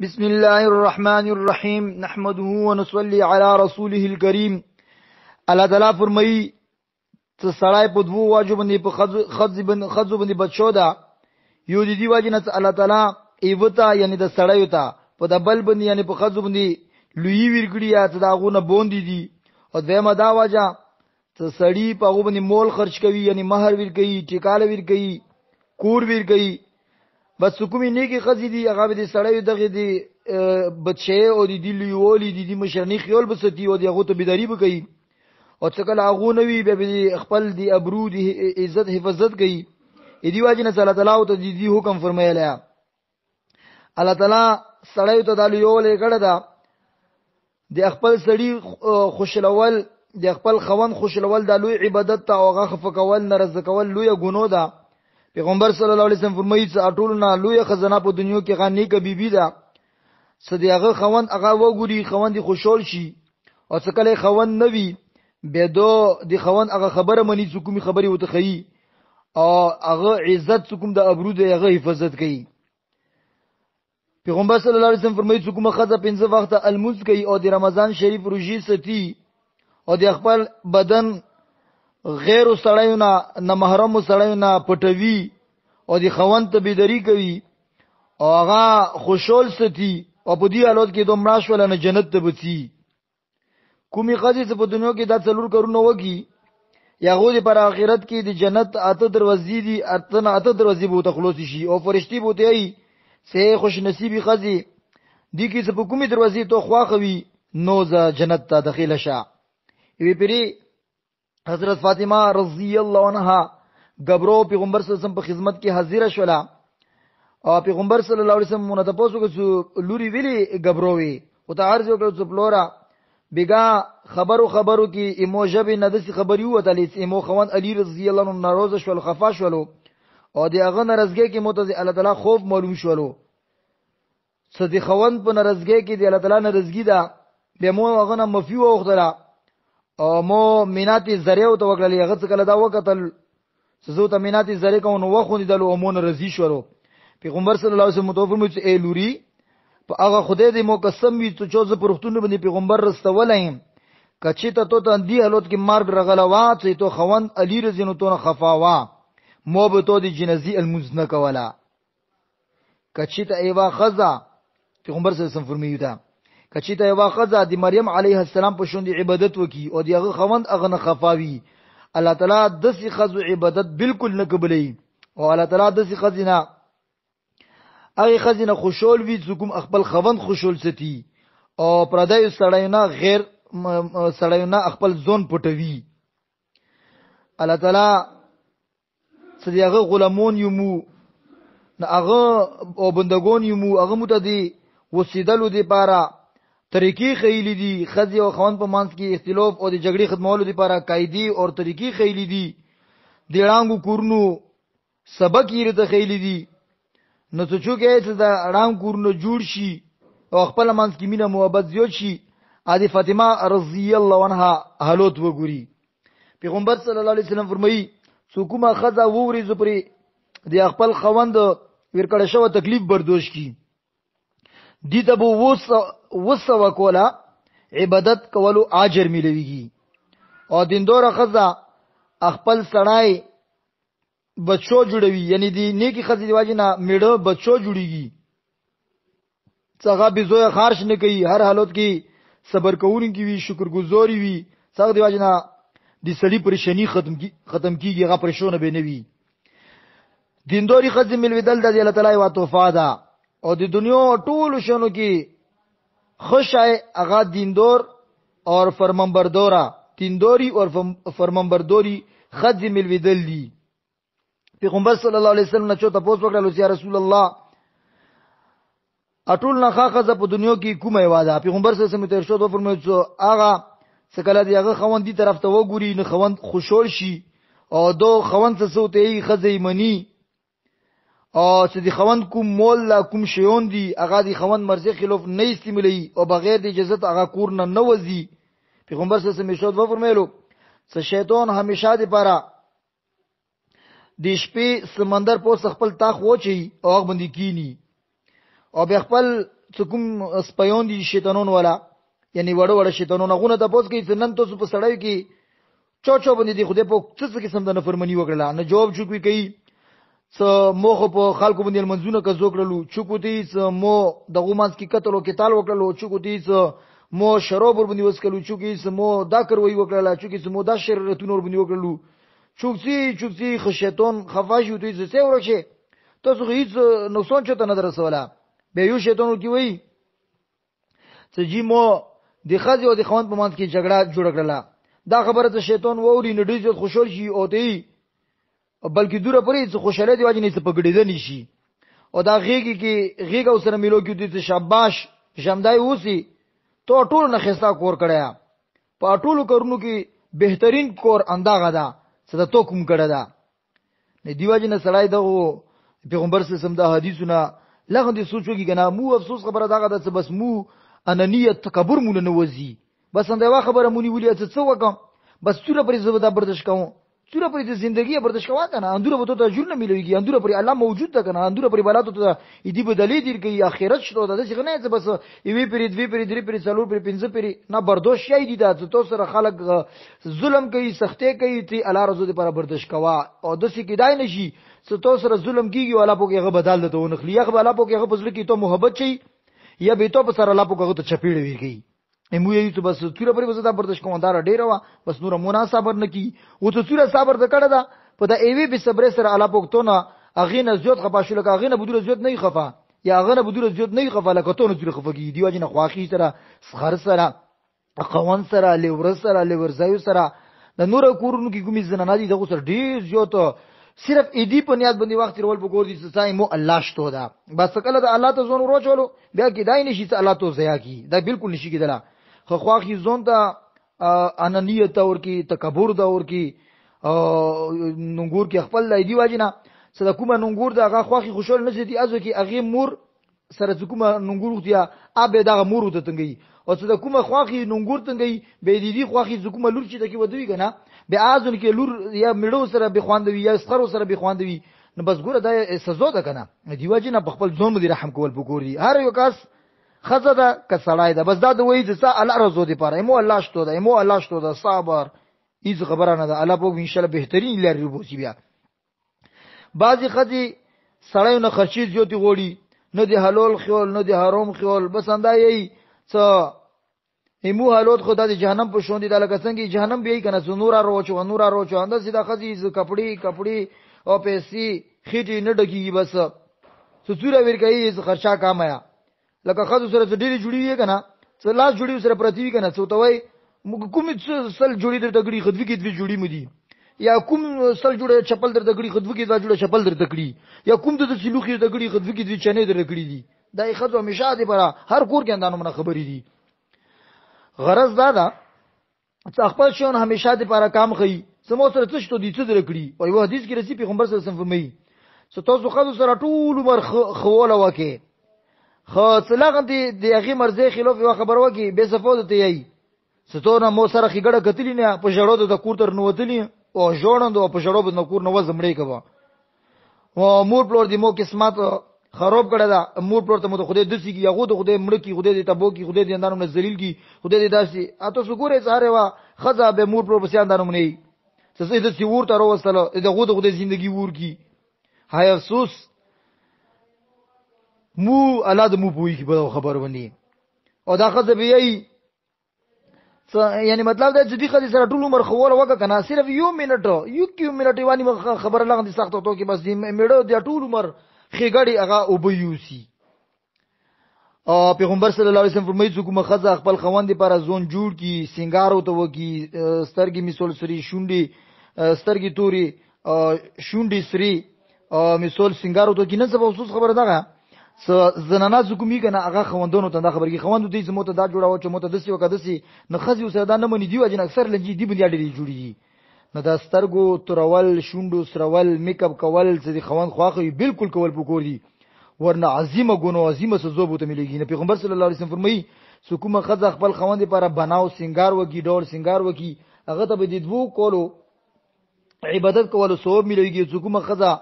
بسم الله الرحمن الرحیم نحمده ونصلي على رسوله الكريم. الله تعالی فرمایي چې سړی په دوه واجب باندې په خځو باندې بچو ده. یو دي واجب نه الله تعالی ایوتا یعنی د سړی ته په د بل باندې یعنی په خځو باندې لوی ورګړي یا ته داغونه بوندي دي. او دیمه دا واجب چې سړی په هغه باندې مول خرج کوي یعنی مہر ور کوي ټیکاله ور کوي کور ور کوي. بس کومې نیکی خزي دي هغه دې سړی دغه دې بچي او دې لیولې دې مشرنی خیال بستی او دې هغه ته بيداری وکړي او څه کله هغه نوی به خپل دې ابرو دې عزت حفاظت کوي. دې واجب نه الله تعالی او ته دې حکم فرمایله. الله تعالی سړی ته د لیولې کړه دا د خپل سړی خوشلول د خپل خوند خوشلول د لوی عبادت ته او هغه خفقول نه رزقول لوی ګناه ده. پیغمبر صلی الله علیه وسلم فرمایي چې اټولنا لوی خزانه په دنیا کې غنی ک بیبي ده. صدیغه خوند هغه وګوري خوند خوشحال شي او څه کله خوند نوي به دو د خوند هغه خبره مني چې کومي خبري وته خي او هغه عزت کوم د ابرو د هغه حفاظت کوي. پیغمبر صلی الله علیه وسلم فرمایي چې کومه خزه 5 وخت الموز کوي او د رمضان شریف روزي ستي او د خپل بدن غیر سړیونه نه محرم سړیونه پټوي او د خوند ته بيداری کوي او هغه خوشحال ستي او په دې حالت کې دومره شول نه جنت ته بچي. کومي قضیه چې په دنیا کې دا څلور کارونه وکي یغه پر آخرت کې د جنت اته دروازې دي اته دروازې به ته خلاص شي او فرشتي به ته ای سه خوش نصیبی قضیه دي کې چې په کومي دروازې ته خواخوي نو ز جنت ته داخله شه. وی پری حضرت فاطمه رضی الله عنها غبرو پیغمبر صلی الله علیه وسلم په خدمت کې حاضر شولا او پیغمبر صلی الله علیه وسلم مونږ ته پوښتنه کوي لوري ویلي غبرو وی او ته عرض وکړو چې پلورا بیګا خبرو کې ایمو جبې نه دسي خبري وته لیس ایمو خوان علی رضی الله عنه ناروز شول خفا شولو او دی هغه نرزګي کې متوزي الله تعالی خوف معلوم شولو. صدې خوان په نرزګي کې دی الله تعالی نرزګي دا به مو هغه نه مفي وختره او مو میناتي زریه او توکل هغه څه کله دا وکتل سزو ته میناتي زریه کو نو وخونی دلو امون رضی شورو. پیغمبر صلی الله علیه وسلم متوفر چې ای لوري په هغه خدای دې مو قسم وي چې چوز پرختونه باندې پیغمبر رستولایم کچې ته ته دی حالت کې مرګ رغلوا چې ته خوند علی رضی الله عنه خفاوا مو به تو دې جنازي المزنه کولا کچې ته ایوا خزا پیغمبر صلی الله علیه وسلم فرمایي کچې ته یو خزه د مریم علیه السلام په شون دی عبادت وکي او دیغه خوند اغه نه خفاوي الله تعالی د سې خزو عبادت بالکل نه قبلې او الله تعالی د سې خزینه هغه خزینه خوشول وی زګم خپل خوند خوشول ستي او پردای سړیونه غیر سړیونه خپل ځون پټوي. الله تعالی صدیغه غلامون یمو هغه او بندگون یمو هغه متدي وسیدلو دی پاره طریقې خېلی دي خزي او خوان په مانس کې اختلاف او د جګړې ختمولو لپاره قاعده او طریقې خېلی دي د رانګو کورنو سبق یې ته خېلی دي نو څه چوکې چې دا رانګ کورنو جوړ شي او خپل مانس کې مینه محبت زیات شي. ادي فاطمه رضی الله عنها حالت وګوري. پیغمبر صلی الله علیه وسلم فرمایي څوکما خزا ووري زپري د خپل خوند ورکړه شو تکلیف برداشت کی دي ته وسو کولا عبادت کولو اجر ملويږي او دیندور خزا خپل سړای بچو جوړوي یعنی دی نیکی خزي دی واجب نه میړه بچو جوړيږي څنګه به زوی خارش نه کوي هر حالت کې صبر کوونکی وي شکرګزاري وي څنګه دی واجب نه دی سړي پریشانی ختم کیږي هغه پریشونه به نه وي. دیندوري خزي ملویدل د الله تعالی وا توفا ده او د دنیا ټول شنو کې خوشای هغه دیندور اور فرمانبردورا دیندوري اور فرمانبردوري خزي ملویدل دي. پیغمبر صلی الله علیه وسلم نه چوته پوښتنه وکړه یا رسول الله اټول نه خاخه په دنیا کې کومه واده. پیغمبر صلی الله علیه وسلم ته ارشاد وفرمایي چې هغه څکله دی هغه خوند دي طرف ته وګوري نه خوند خوشحال شي او دو خوند څه سوته خزي منی او چې دی خوند کوم مول لا کوم شیون دی هغه دی خوند مرزي خلاف نه استعمالي او بغیر د اجازه هغه کور نه نوځي. پیغمبر صلی الله علیه وسلم ارشاد وفرمایلو چې شیطان همیشه دی پاره د شپې سمندر په خپل تاخ وچی او هغه باندې کینی او به خپل څکم سپیون دي شیطانون والا یعنی وړو وړو شیطانون غونه د پوس کې نن تاسو په سړی کې چوچو باندې دی خدای په څه قسم د نفرمانی وکړه نه جواب چوکوي کوي څه موخه په خلکو باندې منځونه کا زوکړلو چوکوتی څه مو د غومانس کې قتل او قتال وکړلو چوکوتی څه مو شراب ور باندې وسکلو چوکي څه مو دا کوي وکړه چوکي څه مو دا شررتون ور باندې وکړلو چوکسي خشیتون خفاش وتی څه ورشه تاسو هیڅ نقصان چته نه درسوله به یو شیطان کی وای چې جی مو د خځې او د خوند په منځ کې جګړه جوړ کړله دا خبره ته شیطان ووري نه ډیر خوشحال شي او دی بلکې دوره پرې څه خوشاله دی واجی نه څه پګړې نه شي او دا غیږي کې غیږ سره ملو کې دي شاباش جمدای وسی تو ټول نه خستا کور کړیا په ټولو کورونو کې بهترین کور انداغه ده څه ته کوم کړه ده نه دیواجی نه سړای دغه پیغمبر صلی الله علیه وسلم دا حدیثونه لغه دي سوچوږي کنه مو افسوس خبره داغه ده بس مو انانیت تکبر مونږ نه وځي بس انده خبره مونږ ولې څه وکم بس څوره پرې زبده برداشت کوم څوره پرې د ژوندۍ برداشت کوه کنه اندوره به ته جوړ نه ملويږي اندوره پرې الله موجود ده کنه اندوره پرې بلاتو ته دې بدلې دي کې اخرت شته ده څنګه نه بس یوې پرې دوی پرې درې پرې څلور پرې پنځه پرې نه برداشت شي دي ده ته سره خلک ظلم کوي سختي کوي ته الله رضا دې پر برداشت کوه او د څه کېدای نشي څه تو سره ظلم کیږي ولا په کې بدل ده ونه خلیه ولا په کې بزل کې ته محبت چي یا به تو په سره الله په کې ته چپیړ ویږي مو یې ته بس تیره پرې وزدا برداشت کوم دار ډیر وا بس نور مناسبر نکی او ته تیره صبر د کړه دا په دا ایوی به صبر سره الله پوکتونه اغینه زیات خپاشو لکه اغینه بدور زیات نه خفا یا اغینه بدور زیات نه خفا لکه ته نه زیات خفګي دی واجنه خواخی سره سخر سره قوان سره لور سره لور زایو سره د نور کورونو کې کومې زنانه دي دغه سره ډیر زیات صرف ایدی په نیت باندې وخت رول بګور دي چې مو الله شته دا بس کله د الله ته زون وروچولو بیا کې دای نشي چې الله ته زیا کی دا بالکل نشي کېدله خو خواخي زون ته انانیت اور کی تکبر دا اور کی نونګور کې خپل لایدی واجنه صدا کومه نونګور دغه خواخي خوشال نه دي ازو کې اغه مور سره کومه نونګور وختیا ابه دغه مور وته تنګي او صدا کومه خواخي نونګور تنګي به دي خواخي کومه لور چې دکی ودوي کنه به ازون کې لور یا میړو سره به خواندوي یا سخرو سره به خواندوي نو بس ګوره دا سزا ده کنه دی واجنه په خپل ځون باندې رحم کول وګوري هر یو کس خزه ده کسړای ده بس دا د وې چې الله رضا دي پاره مو الله شته ده مو الله شته ده صبر هیڅ خبره نه ده الله په ان شاء الله بهترین لري بوسی بیا بعضی خدي سړیو نه خرچي زیاتی غوړي نه دی حلال خیال نه دی حرام خیال بس اندای څه ایمو حالات خدا د جهنم په شوندې د لکه څنګه جهنم به کنه نورا روچو انده سیده خدي کپڑے او پیسې خېټي نه ډکی بس سوره ور کوي خرچا کامیا لکه خدو سره ډېری جوړی وي کنه څه لاس جوړی سره پرتی وي کنه څه توای کوم سل جوړی در تګړي خدوی کې دوی جوړی مدي یا کوم سل جوړه چپل در تګړي خدوی کې دا جوړه چپل در تګړي یا کوم د سلوخي تګړي خدوی کې دوی چنه در تګړي دي دای خدو همیشه دي پر هر کور کې اندانو منه خبرې دي غرض دا چې خپل شون همیشه دي پر کام خي سمو سره څه شته دي څه در کړی او یو حدیث کې رسې پیغمبر صلی الله علیه وسلم فرمایي چې تاسو خدو سره ټول عمر خوله وکي خو څلغه دی هغه مرزه خلاف یو خبر وکي به صفات ته یي ستونه مو سره خګړه کتلی نه په جوړو د کور تر نوتلی او جوړند او په جوړو د کور نو زمړې کبا او مور پلور دی مو قسمت خراب کړه دا مور پلور ته مو خدای دسی کی یغه د خدای مړ کی خدای د تبو کی خدای د اندانو نه ذلیل کی خدای د داسي اته سګوره ساره وا خزا به مور پلور په سي اندانو نه څه د سی ور تر وسله دغه د خدای ژوندۍ ور کی هاي افسوس مو الله د مو پوي کی په خبر ونی او دا خزه به یي یعنی مطلب دا چې دې خدي سره ټول عمر خوله وکړه کنه صرف یو منټ وانی خبر لغه دي سخت تو کې بس دې میړو د ټول عمر خېګړی هغه او بيوسی او پیغمبر صلی الله علیه وسلم فرمایي چې کومه خزه خپل خوند پر زون جوړ کی سنگار او تو کی سترګي میسول سری شونډي سترګي توري شونډي سری میسول سنگار او تو کی نه څه افسوس خبره ده زنانا زکومی کنه هغه خوندونو ته دا خبرګي خوندو دې زموږ ته دا جوړاو چې مو ته دسی وکدسي نه خزي وسه دا نه مني دی واجن اکثر لږی دی بنیاد لري جوړیږي نه دا سترګو ترول شوندو سرول میک اپ کول چې خوند خواخي بالکل کول پکور دي ورنه عظیمه ګونو عظیمه سزا بوته مليږي نه پیغمبر صلی الله علیه وسلم فرمایي سکومه خزه خپل خوند لپاره بناو سنگار وکي ډور سنگار وکي هغه ته به د دوو کولو عبادت کولو ثواب مليږي سکومه خزه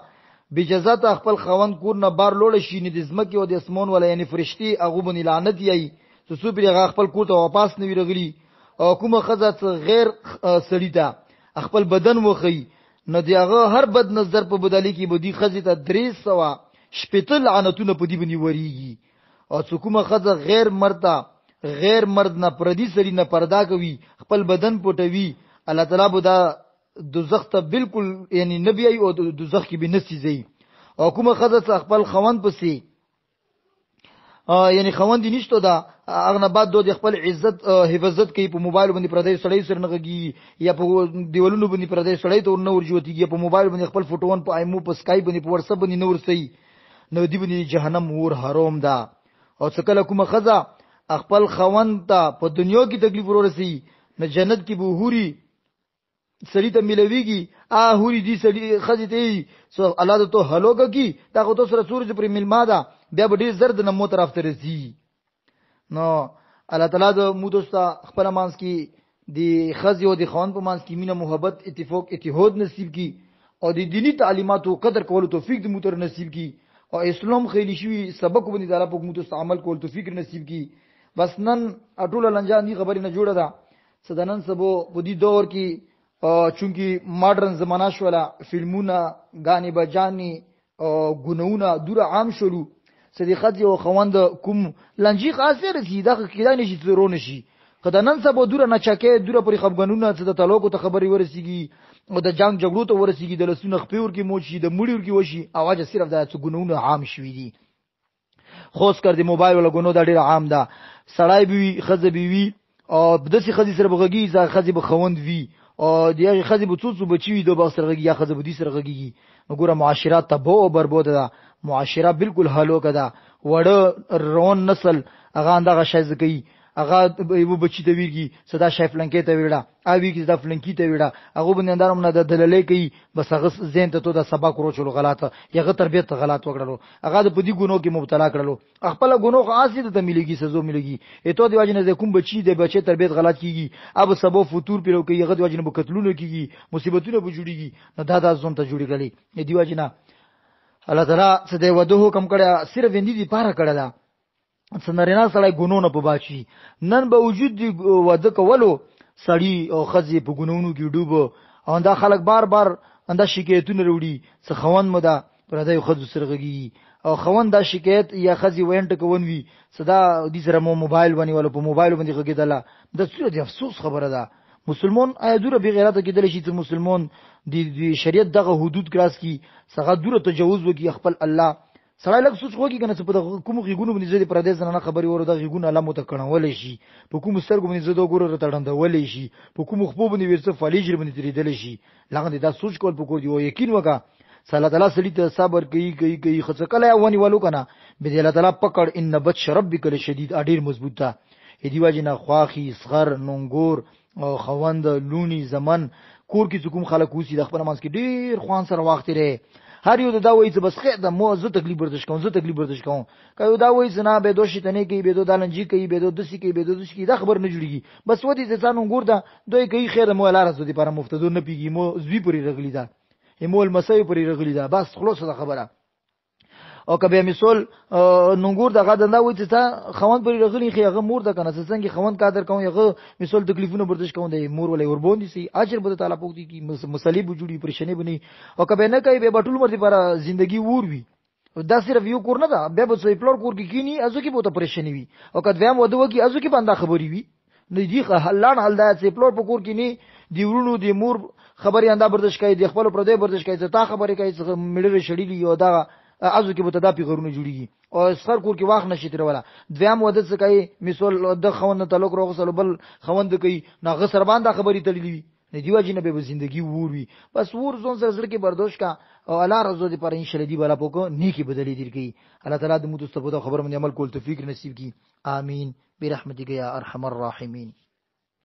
بجزات خپل خوند کور نه بار لوړ شي نه د زمکه او د اسمون ولا یعنی فرشتي هغه باندې لعنت یي څو بری خپل کور ته واپس نه ویرغلی او کومه خزه غیر سړی ته خپل بدن وخی نه دیغه هر بد نظر په بدلی کې بودی خزه ته 300 شپتل لعنتونه په دی باندې وریږي او څو کومه خزه غیر مرد نه پردي سړی نه پردا کوي خپل بدن پټوي الله تعالی به دا دوزخ ته بالکل یعنی نبی ای او دوزخ کې به نسیږي او کومه خزه خپل خوند پسې یعنی خوند نشته دا اغه بعد د خپل عزت حفاظت کوي په موبایل باندې پردې سړی سره نغږي یا په دیولونو باندې پردې سړی ته نور جوړتيږي په موبایل باندې خپل فوټون په ایمو په سکای باندې په ورسب باندې نور سي نو دی باندې جهنم ور حرام ده او څکله کومه خزه خپل خوند ته په دنیا کې تکلیف ورسي نه جنت کې به هوري سړی ته ملويږي هوري دي سړی خزه ته سو الله ته هلوګه کی دا خو تو سره سورج پر ملما ده بیا به ډیر زرد نه مو طرف ته رسی نو الله تعالی د مو دوستا خپل مانس کی دی خزي او دی خوان په مانس کی مینه محبت اتحاد نصیب کی او دی دینی تعلیماتو قدر کول توفیق د موتر نصیب کی او اسلام خېلی شوی سبق باندې د الله په مو دوستا عمل کول توفیق نصیب کی بس نن اټول لنجان دی خبرې نه جوړه ده سدنن سبو په دې دور کې چونکی ماډرن زمانہ شولا فلمونه غانی بجانی غنونه دور عام شلو صدیقت یو خوند کوم لنجی خاصه رسی دا کیدای نشي ترونه شي قدانن سبو دور نه چکه دور پر خبغنونه څه د تعلق ته خبري ورسیږي او د جنگ جګړو ته ورسیږي د لسونه خپور کې موشي د مړیور کې وشي اواز صرف د څه غنونه عام شوي دي خوښ کړ د موبایل ولا غنو دا ډیر عام ده سړای بي خزه بي او بدسي خزي سره بغږي ځا خزي بخوند وي او دیغه خزي بوڅو بچي دو با سره یا خزه بدي سره غږي وګوره معاشرات تبو او بربود ده معاشره بالکل هالو کده وړه رون نسل هغه اندغه شای زکی هغه یو بچی ته ویږي صدا شای فلنکی ته ویړه اوی کی صدا فلنکی ته ویړه هغه باندې اندارم نه د دللې کوي بس هغه زین ته تو د سبق ورچلو غلطه یغه تربیت غلط وکړلو هغه د پدی ګونو کې مبتلا کړلو خپل ګونو خاصه ته مليږي سزو مليږي اته دی واجنه د کوم بچی د بچی تربیت غلط کیږي اب سبب فطور پیرو کوي هغه دی واجنه بکتلونو کیږي مصیبتونه به جوړیږي نه دا زون ته جوړی غلي دی واجنه الله تعالی څه دی وده حکم کړی صرف اندی دی پاره کړی دا څنګه سړی ګونونه په باشي نن به وجود دی وده کولو سړی او خزي په ګونونو کې ډوب او دا خلک بار انده شکایتونه وروړي څه خوان مده پر دای خزو سرغږي او خوان دا شکایت یا خزي وینټ کوونوي صدا دې سره مو موبایل باندې ولا په موبایل باندې غږیدله د څه دی افسوس خبره ده مسلمان آیا دوره به غیرت کېدل شي چې مسلمان د شریعت دغه حدود کراس کی څنګه دوره تجاوز وکي خپل الله سړی لږ سوچ وکي کنه چې په کوم غیګونو باندې زړه پردیس نه خبري ورو د غیګونو الله متکنول شي په کوم سترګو باندې زړه ګورو رټړندول شي په کوم خپو باندې ورڅ فلیجر باندې تریدل شي لغه دا سوچ کول پکور دی او یقین وکا صلی الله علیه وسلم صبر کوي خڅ کله ونی ولو کنه به الله تعالی پکړ ان بچ ربک لشدید اډیر مضبوط ده دی واجنه خواخي صغر نونګور او خوند لونی زمن کور کې کوم خلک وسی د خپل مانس کې ډیر خوان سره وخت لري هر یو دا وایي چې بس خیر د مو زه تکلیف برداشت کوم کایو دا وایي چې نه به دوشي تنه کې به دو دالنجی کوي به دو دسی کوي به دو دسی دا خبر نه جوړیږي بس ودی چې څانو ګور دا دوی کوي خیر مو لاره زدي پر مفتدو نه پیږي مو زوی پوری رغلی دا مول مسای پوری رغلی دا بس خلاص دا خبره او کبه مثال نونګور دغه دنده وای چې خوند پرې رغلی خيغه مور د کنه څنګه خوند قادر کوم یغه مثال تکلیفونه برداشت کوم د مور ولې وربوندي سي اجر به تعالی پوک دي کی مصلیب جوړي پریشانی بني او کبه نه کوي به ټول مرتي پر ژوندۍ ور وي دا صرف یو کور نه ده به به سې پلور کور کې کینی ازو کې بہت پریشانی وي او کله ویم ودو کې ازو کې بنده خبري وي نه دی حلان حل دا سې پلور په کور کې ني دی ورونو دی مور خبري انده برداشت کوي د خپل پر دې برداشت کوي تا خبري کوي مړي شړېلی یو دا ازو کې بوته دا پیغورونه جوړیږي او سر کور کې واخ نشي تر ولا دویم وده څه کوي مثال د خوند تعلق روغ سره بل خوند کوي ناغه سر باندې خبري تللی وي نه دیو جن به زندگی ووروي بس ور زون سره کې برداشت کا او الله رضا دې پر ان شاء الله دی بلا پوکو نیکی بدلی دي کی الله تعالی دې مو تاسو په خبر باندې عمل کول توفیق نصیب کی امين برحمتک یا ارحم الراحمین.